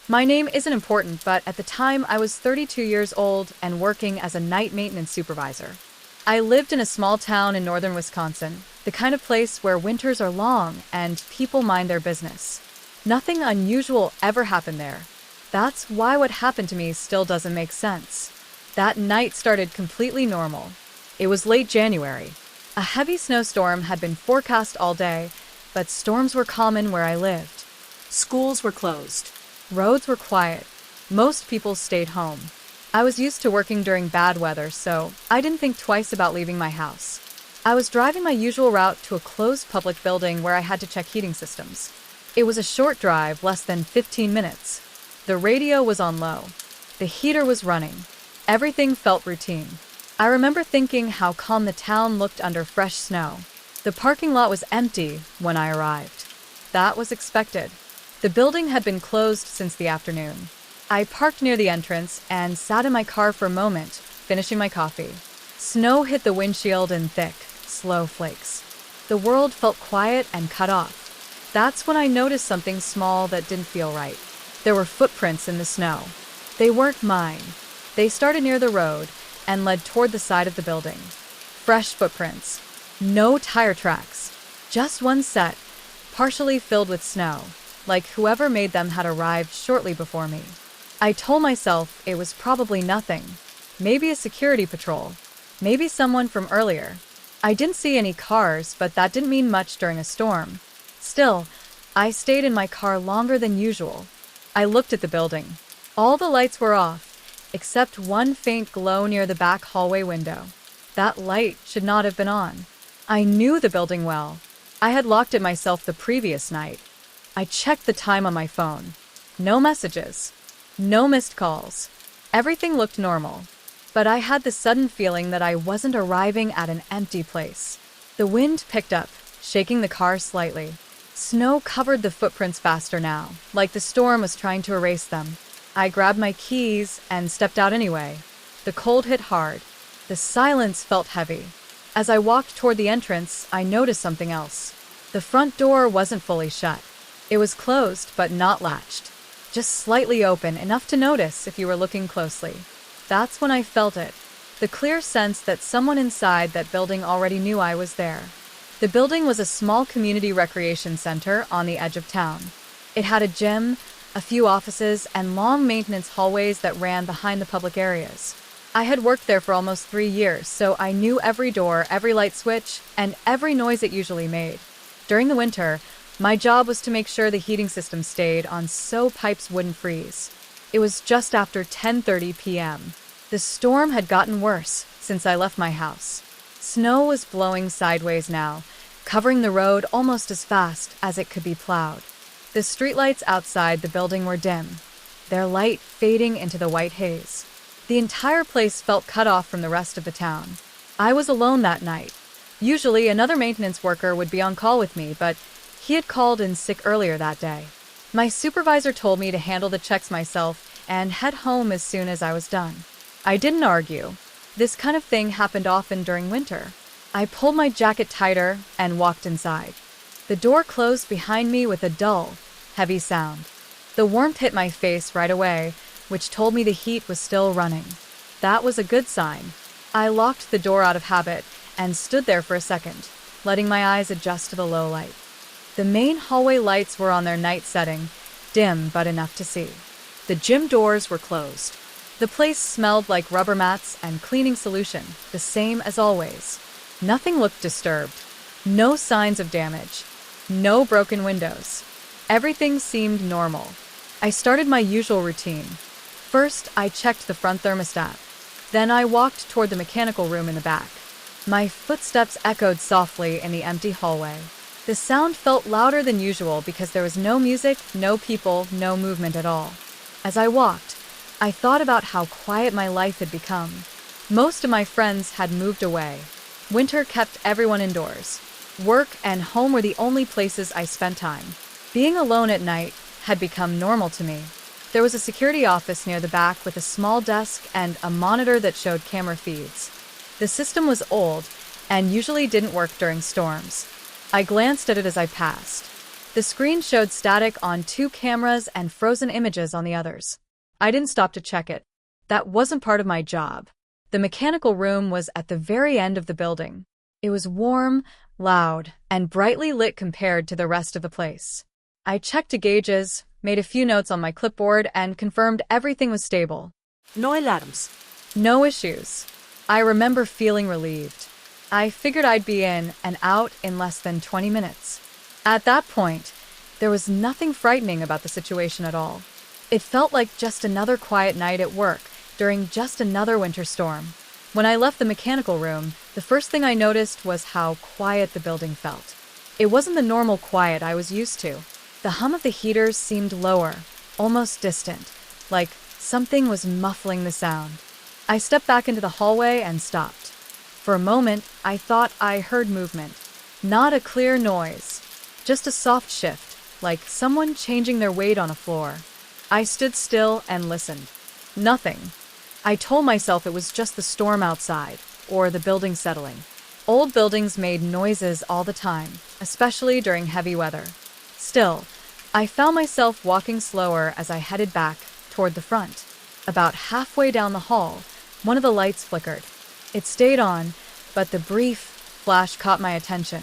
My name isn't important, but at the time I was 32 years old and working as a night maintenance supervisor. I lived in a small town in northern Wisconsin, the kind of place where winters are long and people mind their business. Nothing unusual ever happened there. That's why what happened to me still doesn't make sense. That night started completely normal. It was late January. A heavy snowstorm had been forecast all day, but storms were common where I lived. Schools were closed. Roads were quiet. Most people stayed home. I was used to working during bad weather, so I didn't think twice about leaving my house. I was driving my usual route to a closed public building where I had to check heating systems. It was a short drive, less than 15 minutes. The radio was on low. The heater was running. Everything felt routine. I remember thinking how calm the town looked under fresh snow. The parking lot was empty when I arrived. That was expected. The building had been closed since the afternoon. I parked near the entrance and sat in my car for a moment, finishing my coffee. Snow hit the windshield in thick, slow flakes. The world felt quiet and cut off. That's when I noticed something small that didn't feel right. There were footprints in the snow. They weren't mine. They started near the road and led toward the side of the building. Fresh footprints. No tire tracks. Just one set, partially filled with snow, like whoever made them had arrived shortly before me. I told myself it was probably nothing. Maybe a security patrol. Maybe someone from earlier. I didn't see any cars, but that didn't mean much during a storm. Still, I stayed in my car longer than usual. I looked at the building. All the lights were off, except one faint glow near the back hallway window. That light should not have been on. I knew the building well. I had locked it myself the previous night. I checked the time on my phone. No messages. No missed calls. Everything looked normal. But I had the sudden feeling that I wasn't arriving at an empty place. The wind picked up, shaking the car slightly. Snow covered the footprints faster now, like the storm was trying to erase them. I grabbed my keys and stepped out anyway. The cold hit hard. The silence felt heavy. As I walked toward the entrance, I noticed something else. The front door wasn't fully shut. It was closed, but not latched. Just slightly open, enough to notice if you were looking closely. That's when I felt it. The clear sense that someone inside that building already knew I was there. The building was a small community recreation center on the edge of town. It had a gym, a few offices, and long maintenance hallways that ran behind the public areas. I had worked there for almost 3 years, so I knew every door, every light switch, and every noise it usually made. During the winter, my job was to make sure the heating system stayed on so pipes wouldn't freeze. It was just after 10:30 p.m. The storm had gotten worse since I left my house. Snow was blowing sideways now, covering the road almost as fast as it could be plowed. The streetlights outside the building were dim, their light fading into the white haze. The entire place felt cut off from the rest of the town. I was alone that night. Usually another maintenance worker would be on call with me, but he had called in sick earlier that day. My supervisor told me to handle the checks myself and head home as soon as I was done. I didn't argue. This kind of thing happened often during winter. I pulled my jacket tighter and walked inside. The door closed behind me with a dull, heavy sound. The warmth hit my face right away, which told me the heat was still running. That was a good sign. I locked the door out of habit and stood there for a second, letting my eyes adjust to the low light. The main hallway lights were on their night setting, dim but enough to see. The gym doors were closed. The place smelled like rubber mats and cleaning solution, the same as always. Nothing looked disturbed. No signs of damage. No broken windows. Everything seemed normal. I started my usual routine. First, I checked the front thermostat. Then I walked toward the mechanical room in the back. My footsteps echoed softly in the empty hallway. The sound felt louder than usual because there was no music, no people, no movement at all. As I walked, I thought about how quiet my life had become. Most of my friends had moved away. Winter kept everyone indoors. Work and home were the only places I spent time. Being alone at night had become normal to me. There was a security office near the back with a small desk and a monitor that showed camera feeds. The system was old and usually didn't work during storms. I glanced at it as I passed. The screen showed static on two cameras and frozen images on the others. I didn't stop to check it. That wasn't part of my job. The mechanical room was at the very end of the building. It was warm, loud, and brightly lit compared to the rest of the place. I checked the gauges, made a few notes on my clipboard, and confirmed everything was stable. No alarms. No issues. I remember feeling relieved. I figured I'd be in and out in less than 20 minutes. At that point, there was nothing frightening about the situation at all. It felt like just another quiet night at work during just another winter storm. When I left the mechanical room, the first thing I noticed was how quiet the building felt. It wasn't the normal quiet I was used to. The hum of the heaters seemed lower, almost distant, like something was muffling the sound. I stepped back into the hallway and stopped. For a moment, I thought I heard movement. Not a clear noise, just a soft shift, like someone changing their weight on a floor. I stood still and listened. Nothing. I told myself it was just the storm outside, or the building settling. Old buildings made noises all the time, especially during heavy weather. Still, I found myself walking slower as I headed back toward the front. About halfway down the hall, one of the lights flickered. It stayed on, but the brief flash caught my attention.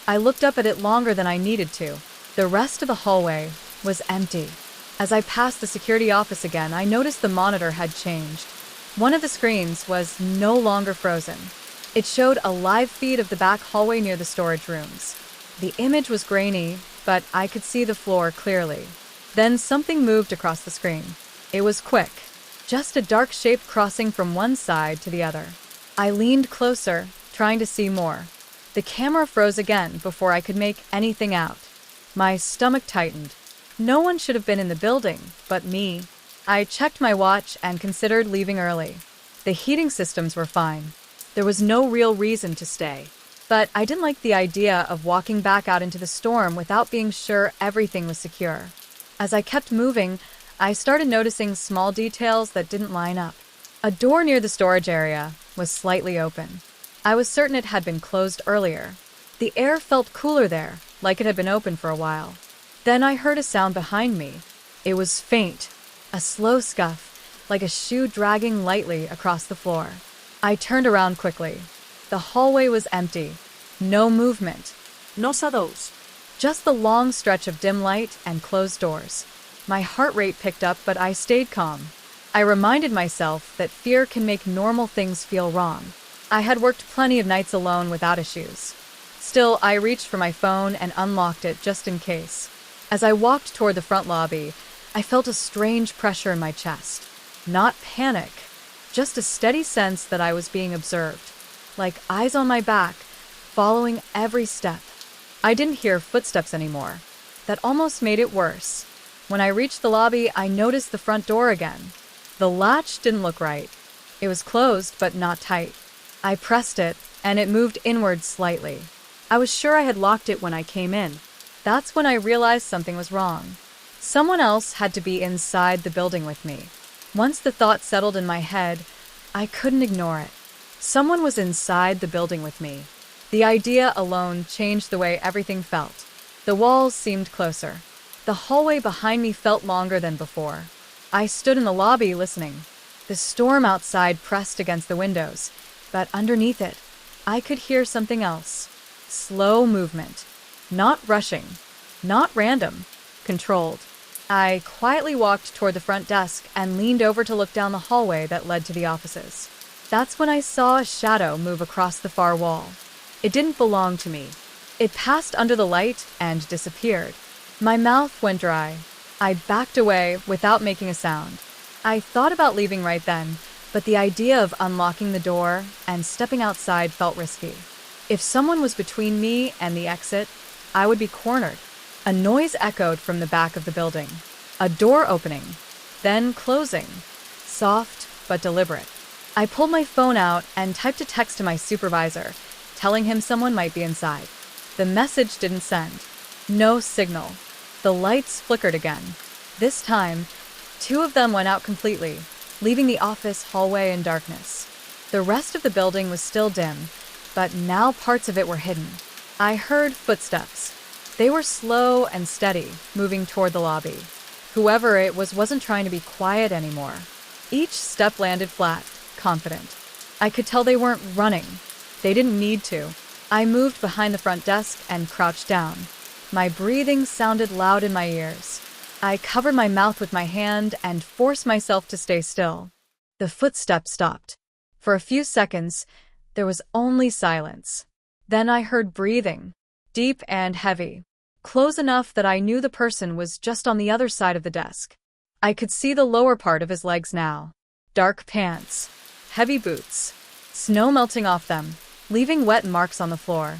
I looked up at it longer than I needed to. The rest of the hallway was empty. As I passed the security office again, I noticed the monitor had changed. One of the screens was no longer frozen. It showed a live feed of the back hallway near the storage rooms. The image was grainy, but I could see the floor clearly. Then something moved across the screen. It was quick, just a dark shape crossing from one side to the other. I leaned closer, trying to see more. The camera froze again before I could make anything out. My stomach tightened. No one should have been in the building but me. I checked my watch and considered leaving early. The heating systems were fine. There was no real reason to stay. But I didn't like the idea of walking back out into the storm without being sure everything was secure. As I kept moving, I started noticing small details that didn't line up. A door near the storage area was slightly open. I was certain it had been closed earlier. The air felt cooler there, like it had been open for a while. Then I heard a sound behind me. It was faint, a slow scuff, like a shoe dragging lightly across the floor. I turned around quickly. The hallway was empty. No movement. No shadows. Just the long stretch of dim light and closed doors. My heart rate picked up, but I stayed calm. I reminded myself that fear can make normal things feel wrong. I had worked plenty of nights alone without issues. Still, I reached for my phone and unlocked it just in case. As I walked toward the front lobby, I felt a strange pressure in my chest. Not panic, just a steady sense that I was being observed, like eyes on my back, following every step. I didn't hear footsteps anymore. That almost made it worse. When I reached the lobby, I noticed the front door again. The latch didn't look right. It was closed, but not tight. I pressed it, and it moved inward slightly. I was sure I had locked it when I came in. That's when I realized something was wrong. Someone else had to be inside the building with me. Once the thought settled in my head, I couldn't ignore it. Someone was inside the building with me. The idea alone changed the way everything felt. The walls seemed closer. The hallway behind me felt longer than before. I stood in the lobby listening. The storm outside pressed against the windows, but underneath it, I could hear something else. Slow movement. Not rushing. Not random. Controlled. I quietly walked toward the front desk and leaned over to look down the hallway that led to the offices. That's when I saw a shadow move across the far wall. It didn't belong to me. It passed under the light and disappeared. My mouth went dry. I backed away without making a sound. I thought about leaving right then, but the idea of unlocking the door and stepping outside felt risky. If someone was between me and the exit, I would be cornered. A noise echoed from the back of the building. A door opening, then closing. Soft but deliberate. I pulled my phone out and typed a text to my supervisor, telling him someone might be inside. The message didn't send. No signal. The lights flickered again. This time, 2 of them went out completely, leaving the office hallway in darkness. The rest of the building was still dim, but now parts of it were hidden. I heard footsteps. They were slow and steady, moving toward the lobby. Whoever it was wasn't trying to be quiet anymore. Each step landed flat, confident. I could tell they weren't running. They didn't need to. I moved behind the front desk and crouched down. My breathing sounded loud in my ears. I covered my mouth with my hand and forced myself to stay still. The footsteps stopped. For a few seconds, there was only silence. Then I heard breathing, deep and heavy, close enough that I knew the person was just on the other side of the desk. I could see the lower part of his legs now. Dark pants, heavy boots, snow melting off them, leaving wet marks on the floor.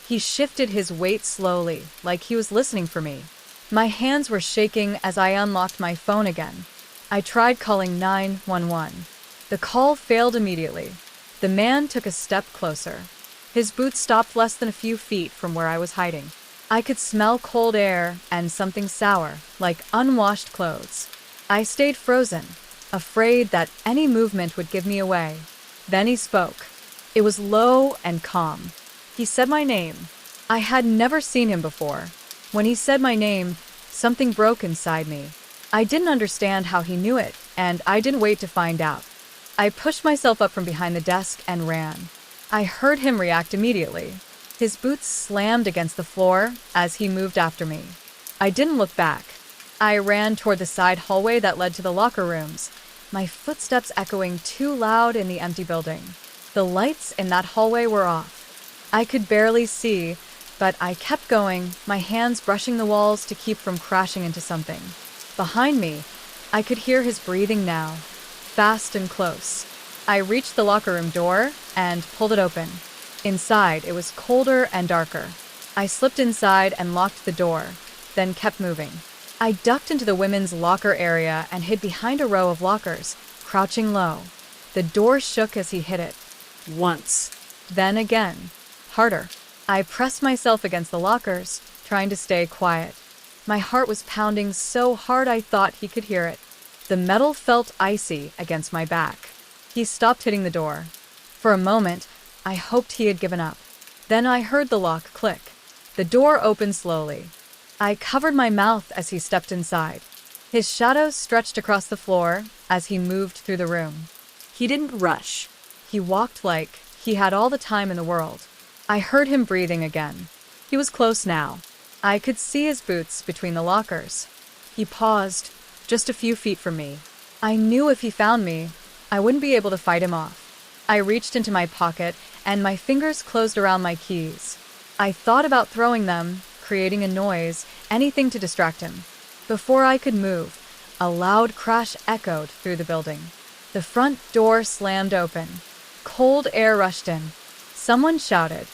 He shifted his weight slowly, like he was listening for me. My hands were shaking as I unlocked my phone again. I tried calling 911. The call failed immediately. The man took a step closer. His boots stopped less than a few feet from where I was hiding. I could smell cold air and something sour, like unwashed clothes. I stayed frozen, afraid that any movement would give me away. Then he spoke. It was low and calm. He said my name. I had never seen him before. When he said my name, something broke inside me. I didn't understand how he knew it, and I didn't wait to find out. I pushed myself up from behind the desk and ran. I heard him react immediately. His boots slammed against the floor as he moved after me. I didn't look back. I ran toward the side hallway that led to the locker rooms, my footsteps echoing too loud in the empty building. The lights in that hallway were off. I could barely see, but I kept going, my hands brushing the walls to keep from crashing into something. Behind me, I could hear his breathing now, fast and close. I reached the locker room door and pulled it open. Inside, it was colder and darker. I slipped inside and locked the door, then kept moving. I ducked into the women's locker area and hid behind a row of lockers, crouching low. The door shook as he hit it. Once. Then again. Harder. I pressed myself against the lockers, trying to stay quiet. My heart was pounding so hard I thought he could hear it. The metal felt icy against my back. He stopped hitting the door. For a moment, I hoped he had given up. Then I heard the lock click. The door opened slowly. I covered my mouth as he stepped inside. His shadow stretched across the floor as he moved through the room. He didn't rush. He walked like he had all the time in the world. I heard him breathing again. He was close now. I could see his boots between the lockers. He paused, just a few feet from me. I knew if he found me, I wouldn't be able to fight him off. I reached into my pocket, and my fingers closed around my keys. I thought about throwing them, creating a noise, anything to distract him. Before I could move, a loud crash echoed through the building. The front door slammed open. Cold air rushed in. Someone shouted.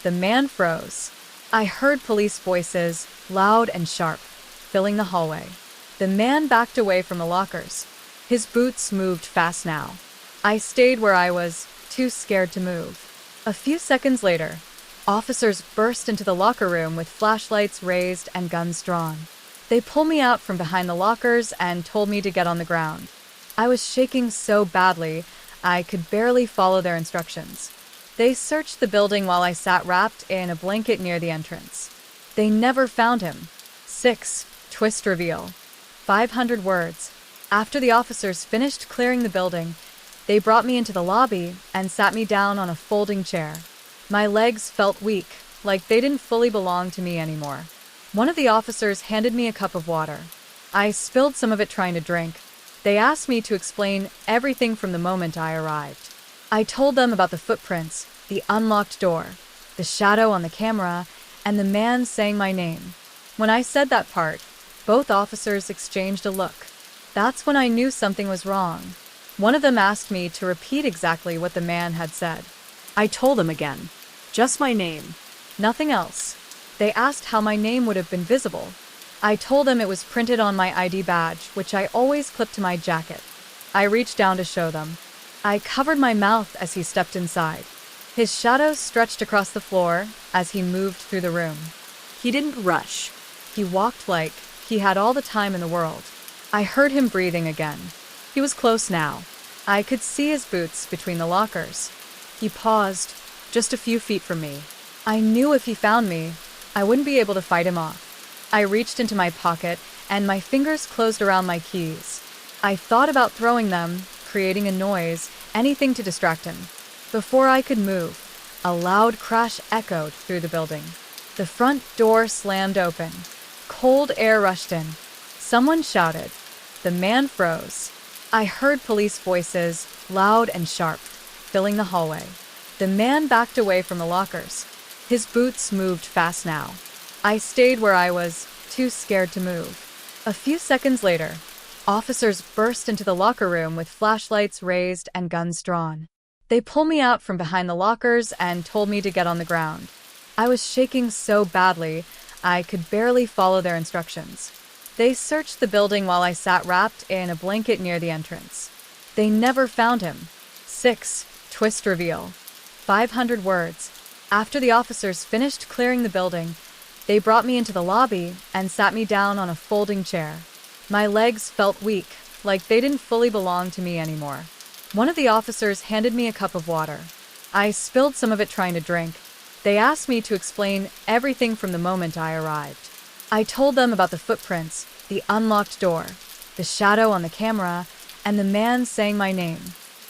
The man froze. I heard police voices, loud and sharp, filling the hallway. The man backed away from the lockers. His boots moved fast now. I stayed where I was, too scared to move. A few seconds later, officers burst into the locker room with flashlights raised and guns drawn. They pulled me out from behind the lockers and told me to get on the ground. I was shaking so badly, I could barely follow their instructions. They searched the building while I sat wrapped in a blanket near the entrance. They never found him. 6. Twist reveal. 500 words. After the officers finished clearing the building, they brought me into the lobby and sat me down on a folding chair. My legs felt weak, like they didn't fully belong to me anymore. One of the officers handed me a cup of water. I spilled some of it trying to drink. They asked me to explain everything from the moment I arrived. I told them about the footprints, the unlocked door, the shadow on the camera, and the man saying my name. When I said that part, both officers exchanged a look. That's when I knew something was wrong. One of them asked me to repeat exactly what the man had said. I told them again. Just my name. Nothing else. They asked how my name would have been visible. I told them it was printed on my ID badge, which I always clipped to my jacket. I reached down to show them. I covered my mouth as he stepped inside. His shadow stretched across the floor as he moved through the room. He didn't rush. He walked like he had all the time in the world. I heard him breathing again. He was close now. I could see his boots between the lockers. He paused, just a few feet from me. I knew if he found me, I wouldn't be able to fight him off. I reached into my pocket, and my fingers closed around my keys. I thought about throwing them, creating a noise, anything to distract him. Before I could move, a loud crash echoed through the building. The front door slammed open. Cold air rushed in. Someone shouted. The man froze. I heard police voices, loud and sharp, filling the hallway. The man backed away from the lockers. His boots moved fast now. I stayed where I was, too scared to move. A few seconds later, officers burst into the locker room with flashlights raised and guns drawn. They pulled me out from behind the lockers and told me to get on the ground. I was shaking so badly, I could barely follow their instructions. They searched the building while I sat wrapped in a blanket near the entrance. They never found him. 6. Twist reveal. 500 words. After the officers finished clearing the building, they brought me into the lobby and sat me down on a folding chair. My legs felt weak, like they didn't fully belong to me anymore. One of the officers handed me a cup of water. I spilled some of it trying to drink. They asked me to explain everything from the moment I arrived. I told them about the footprints, the unlocked door, the shadow on the camera, and the man saying my name.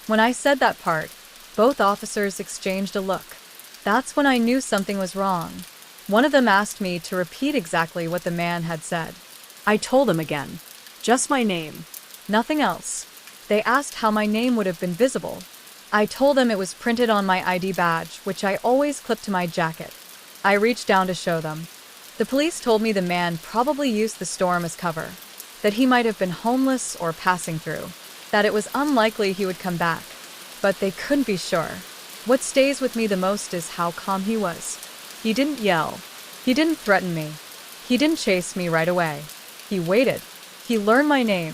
When I said that part, both officers exchanged a look. That's when I knew something was wrong. One of them asked me to repeat exactly what the man had said. I told them again. Just my name. Nothing else. They asked how my name would have been visible. I told them it was printed on my ID badge, which I always clipped to my jacket. I reached down to show them. The police told me the man probably used the storm as cover, that he might have been homeless or passing through, that it was unlikely he would come back, but they couldn't be sure. What stays with me the most is how calm he was. He didn't yell. He didn't threaten me. He didn't chase me right away. He waited. He learned my name.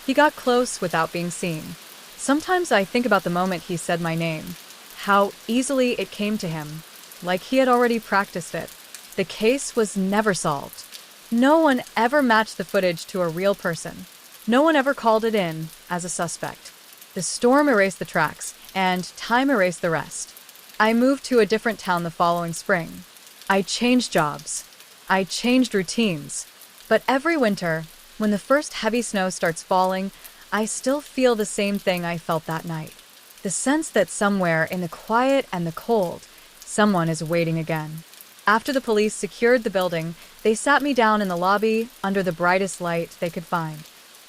He got close without being seen. Sometimes I think about the moment he said my name, how easily it came to him, like he had already practiced it. The case was never solved. No one ever matched the footage to a real person. No one ever called it in as a suspect. The storm erased the tracks, and time erased the rest. I moved to a different town the following spring. I changed jobs. I changed routines. But every winter, when the first heavy snow starts falling, I still feel the same thing I felt that night. The sense that somewhere in the quiet and the cold, someone is waiting again. After the police secured the building, they sat me down in the lobby under the brightest light they could find.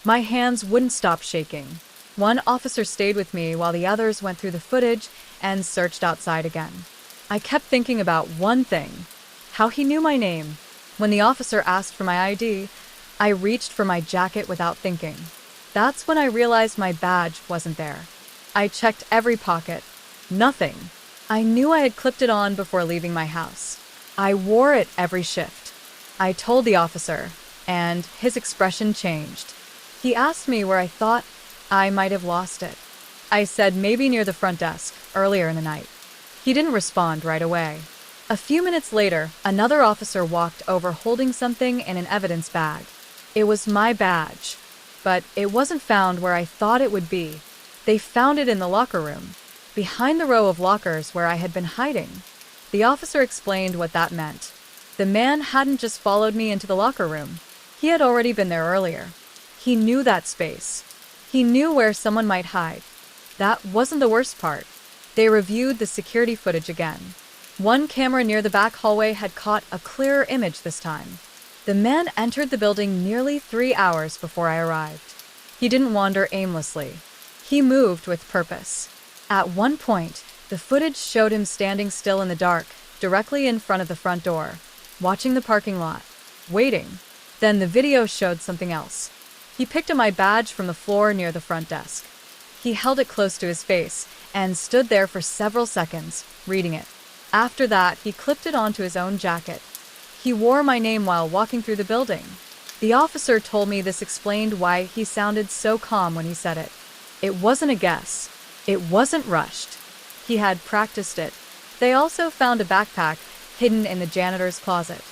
My hands wouldn't stop shaking. One officer stayed with me while the others went through the footage and searched outside again. I kept thinking about one thing, how he knew my name. When the officer asked for my ID, I reached for my jacket without thinking. That's when I realized my badge wasn't there. I checked every pocket. Nothing. I knew I had clipped it on before leaving my house. I wore it every shift. I told the officer, and his expression changed. He asked me where I thought I might have lost it. I said maybe near the front desk, earlier in the night. He didn't respond right away. A few minutes later, another officer walked over holding something in an evidence bag. It was my badge, but it wasn't found where I thought it would be. They found it in the locker room, behind the row of lockers where I had been hiding. The officer explained what that meant. The man hadn't just followed me into the locker room. He had already been there earlier. He knew that space. He knew where someone might hide. That wasn't the worst part. They reviewed the security footage again. One camera near the back hallway had caught a clearer image this time. The man entered the building nearly 3 hours before I arrived. He didn't wander aimlessly. He moved with purpose. At one point, the footage showed him standing still in the dark, directly in front of the front door, watching the parking lot, waiting. Then the video showed something else. He picked up my badge from the floor near the front desk. He held it close to his face and stood there for several seconds, reading it. After that, he clipped it onto his own jacket. He wore my name while walking through the building. The officer told me this explained why he sounded so calm when he said it. It wasn't a guess. It wasn't rushed. He had practiced it. They also found a backpack hidden in the janitor's closet.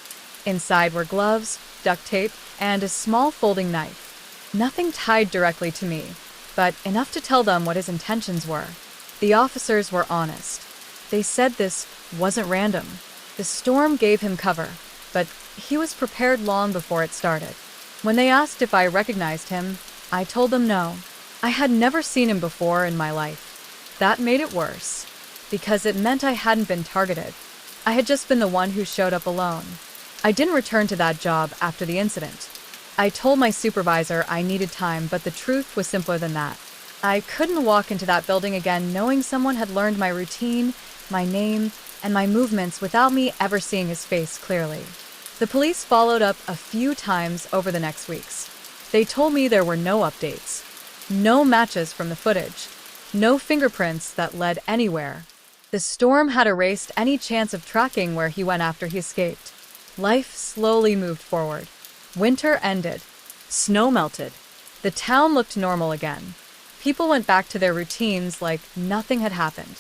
Inside were gloves, duct tape, and a small folding knife. Nothing tied directly to me, but enough to tell them what his intentions were. The officers were honest. They said this wasn't random. The storm gave him cover, but he was prepared long before it started. When they asked if I recognized him, I told them no. I had never seen him before in my life. That made it worse, because it meant I hadn't been targeted. I had just been the one who showed up alone. I didn't return to that job after the incident. I told my supervisor I needed time, but the truth was simpler than that. I couldn't walk into that building again knowing someone had learned my routine, my name, and my movements without me ever seeing his face clearly. The police followed up a few times over the next weeks. They told me there were no updates, no matches from the footage, no fingerprints that led anywhere. The storm had erased any chance of tracking where he went after he escaped. Life slowly moved forward. Winter ended. Snow melted. The town looked normal again. People went back to their routines like nothing had happened.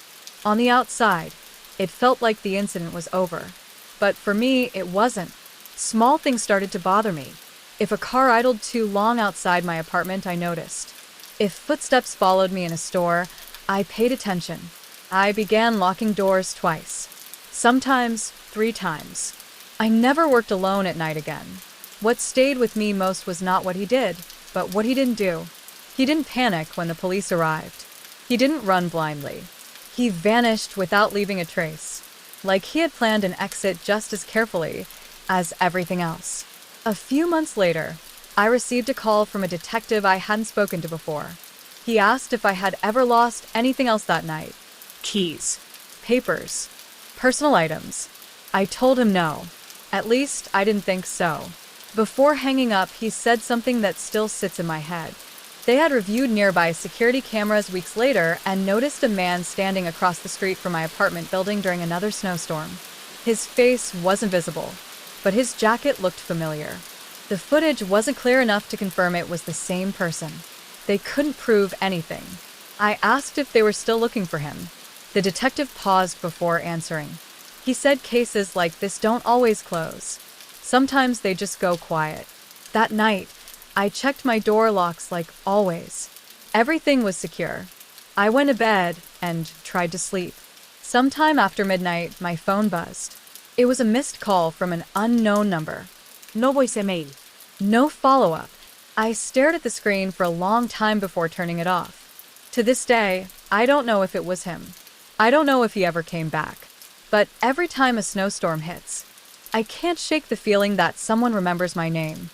On the outside, it felt like the incident was over. But for me, it wasn't. Small things started to bother me. If a car idled too long outside my apartment, I noticed. If footsteps followed me in a store, I paid attention. I began locking doors twice. Sometimes 3 times. I never worked alone at night again. What stayed with me most was not what he did, but what he didn't do. He didn't panic when the police arrived. He didn't run blindly. He vanished without leaving a trace, like he had planned an exit just as carefully as everything else. A few months later, I received a call from a detective I hadn't spoken to before. He asked if I had ever lost anything else that night. Keys. Papers. Personal items. I told him no. At least, I didn't think so. Before hanging up, he said something that still sits in my head. They had reviewed nearby security cameras weeks later and noticed a man standing across the street from my apartment building during another snowstorm. His face wasn't visible, but his jacket looked familiar. The footage wasn't clear enough to confirm it was the same person. They couldn't prove anything. I asked if they were still looking for him. The detective paused before answering. He said cases like this don't always close. Sometimes they just go quiet. That night, I checked my door locks like always. Everything was secure. I went to bed and tried to sleep. Sometime after midnight, my phone buzzed. It was a missed call from an unknown number. No voicemail. No follow-up. I stared at the screen for a long time before turning it off. To this day, I don't know if it was him. I don't know if he ever came back. But every time a snowstorm hits, I can't shake the feeling that someone remembers my name.